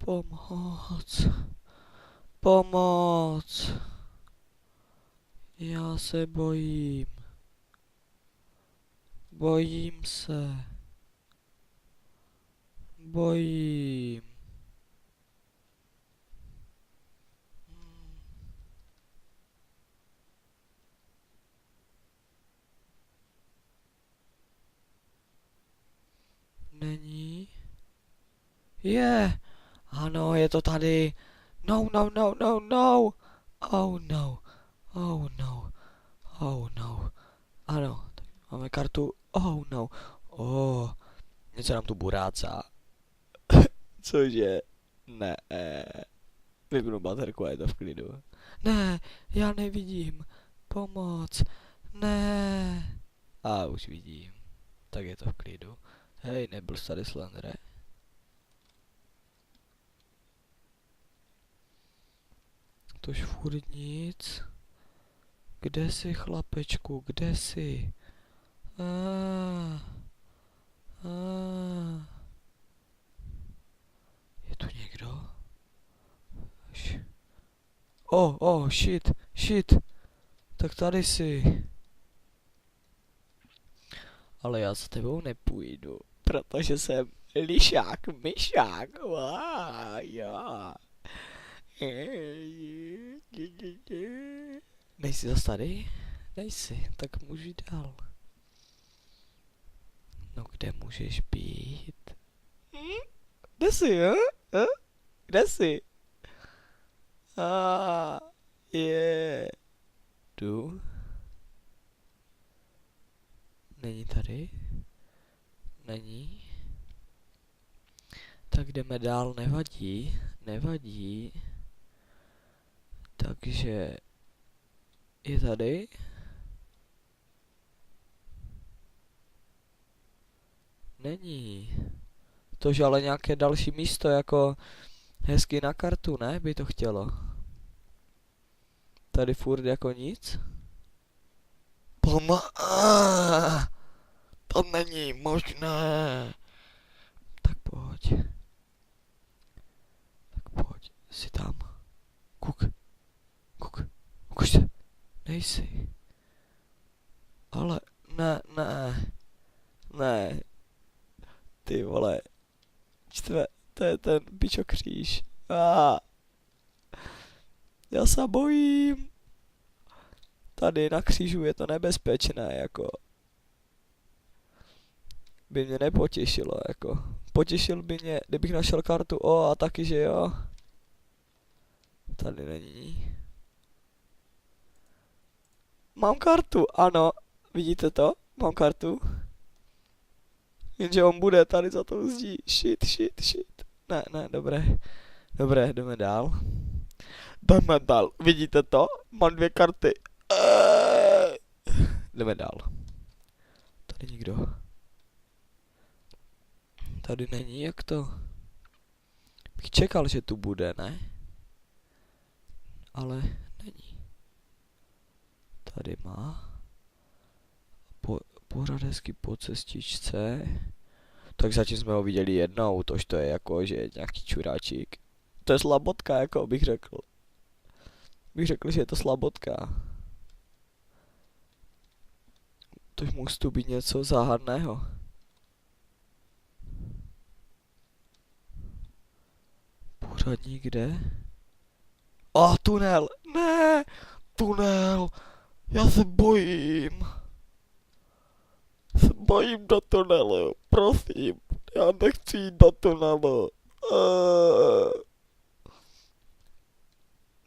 Pomoc. Pomoc. Já se bojím. Bojím se. Bojím. Není? Je! Ano, je to tady. No, no, no, no, no. Oh no. Oh no. Oh no. Ano, tak máme kartu. Oh no. Oh, něco nám tu burácá. Cože? Ne. Vypnu baterku a je to v klidu. Ne, já nevidím. Pomoc. Ne. A už vidím. Tak je to v klidu. Hej, nebyl tady Slendere. Tož furt nic. Kde jsi, chlapečku, kde jsi? Je tu někdo? Shit. Tak tady jsi. Ale já za tebou nepůjdu, protože jsem lišák, myšák. Já. Nejsi zas tady? Nejsi, tak můžu jít dál. No kde můžeš být? Kde jsi, Kde jsi? Jdu. Není tady? Není. Tak jdeme dál, nevadí. Takže je tady. Není. Tož ale nějaké další místo, jako hezky na kartu, ne? By to chtělo. Tady furt jako nic. To není možné. Tak pojď. Jsi tam. Ukaž se. Nejsi. Ale ne. Ty vole. To je ten pičokříž. Já se bojím. Tady na křížu je to nebezpečné, jako. By mě nepotěšilo, jako. Potěšil by mě, kdybych našel kartu a taky, že jo. Tady není. Mám kartu, ano. Vidíte to? Mám kartu. Jenže on bude tady za tou zdí. Shit. Ne, dobré, jdeme dál. Vidíte to? Mám 2 karty. Jdeme dál. Tady nikdo. Tady není, jak to? Bych čekal, že tu bude, ne? Ale není. Tady má. Pořád hezky po cestičce. Tak zatím jsme ho viděli jednou, tož to je jako, že je nějaký čuráčík. To je slabotka, jako bych řekl. Bych řekl, že je to slabotka. Tož musí tu být něco záhadného. Pořád nikde. Tunel! Ne! Tunel! Já se bojím. Bojím do tunelu, prosím. Já nechci jít do tunelu.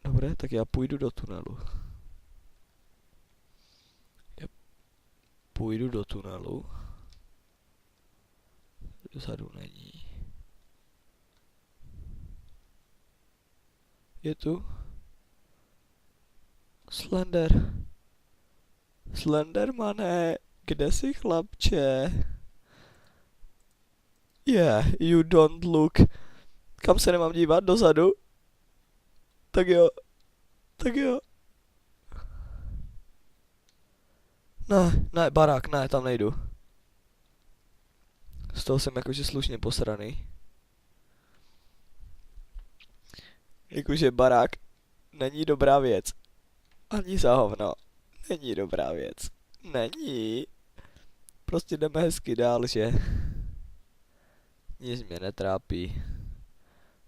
Dobré, tak já půjdu do tunelu. Dozadu není. Je tu? Slendermane, kde jsi, chlapče? Yeah, you don't look. Kam se nemám dívat? Dozadu? Tak jo. Ne, barák, ne, tam nejdu. Z toho jsem jakože slušně posraný. Jakože barák není dobrá věc. Ani za hovno. Není dobrá věc. Není. Prostě jdeme hezky dál, že? Nic mě netrápí.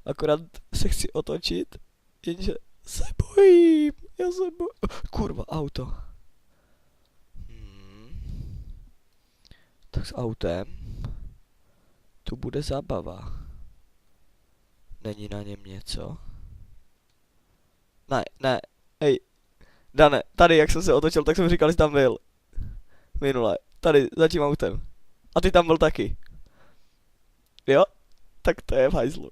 Akorát se chci otočit, jenže se bojím. Já se bojím. Kurva, auto. Tak s autem tu bude zábava. Není na něm něco? Ne, hej. Dane, tady jak jsem se otočil, tak jsem říkal, že tam byl. Minule, tady, za tím autem. A ty tam byl taky. Jo? Tak to je v hajzlu.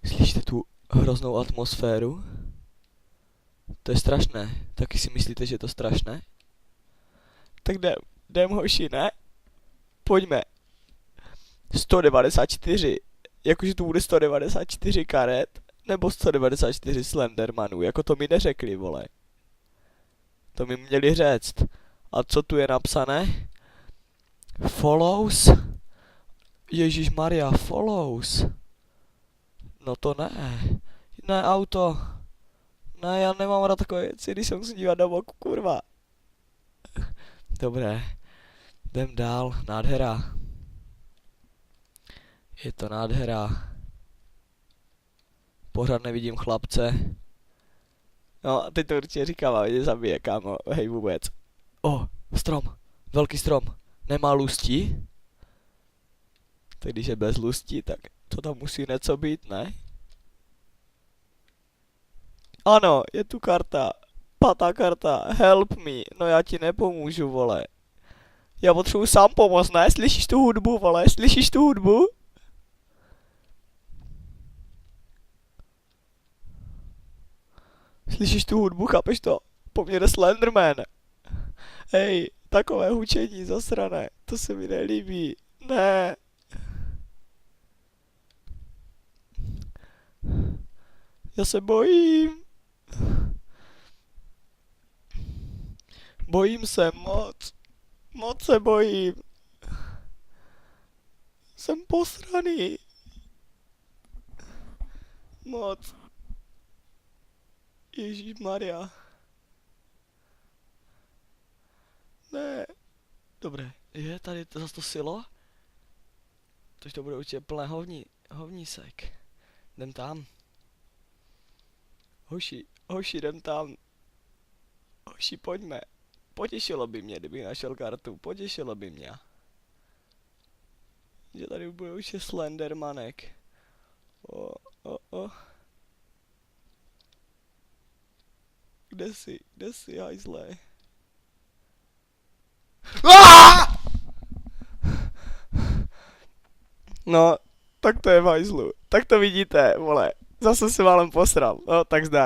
Slyšíte tu hroznou atmosféru? To je strašné. Taky si myslíte, že je to strašné? Tak jdem hoši, ne? Pojďme. 194. Jakože tu bude 194 karet, nebo 194 Slendermanů, jako to mi neřekli, vole. To mi měli říct. A co tu je napsané? Follows? Ježíš Maria, follows. No to ne. Ne, auto. Ne, já nemám rád takové věci, když se musím dívat do boku, kurva. Dobré. Jdem dál, nádhera. Je to nádhera. Pořád nevidím chlapce. No, teď to určitě říkám, a mě zabije, kámo, hej vůbec. Strom, velký strom, nemá lustí? Tak když je bez lustí, tak to tam musí něco být, ne? Ano, je tu karta, 5. karta, help me, no já ti nepomůžu, vole. Já potřebuji sám pomoct, ne? Slyšíš tu hudbu, vole, slyšíš tu hudbu? Slyšíš tu hudbu, chápeš to? Po mně jde Slenderman. Hej, takové hučení zasrané, to se mi nelíbí. Ne. Já se bojím. Bojím se moc. Moc se bojím. Jsem posraný. Moc. Ježíš Maria. Ne. Dobré, je tady to zase to silo? Tož to bude určitě plné hovnísek. Jdem tam. Hoši, jdem tam. Hoši, pojďme. Potěšilo by mě, kdybych našel kartu. Potěšilo by mě. Že tady bude už je Slendermanek. Kde jsi, hajzle? No, tak to je v hajzlu. Tak to vidíte, vole. Zase se málem posral. No, tak zdar.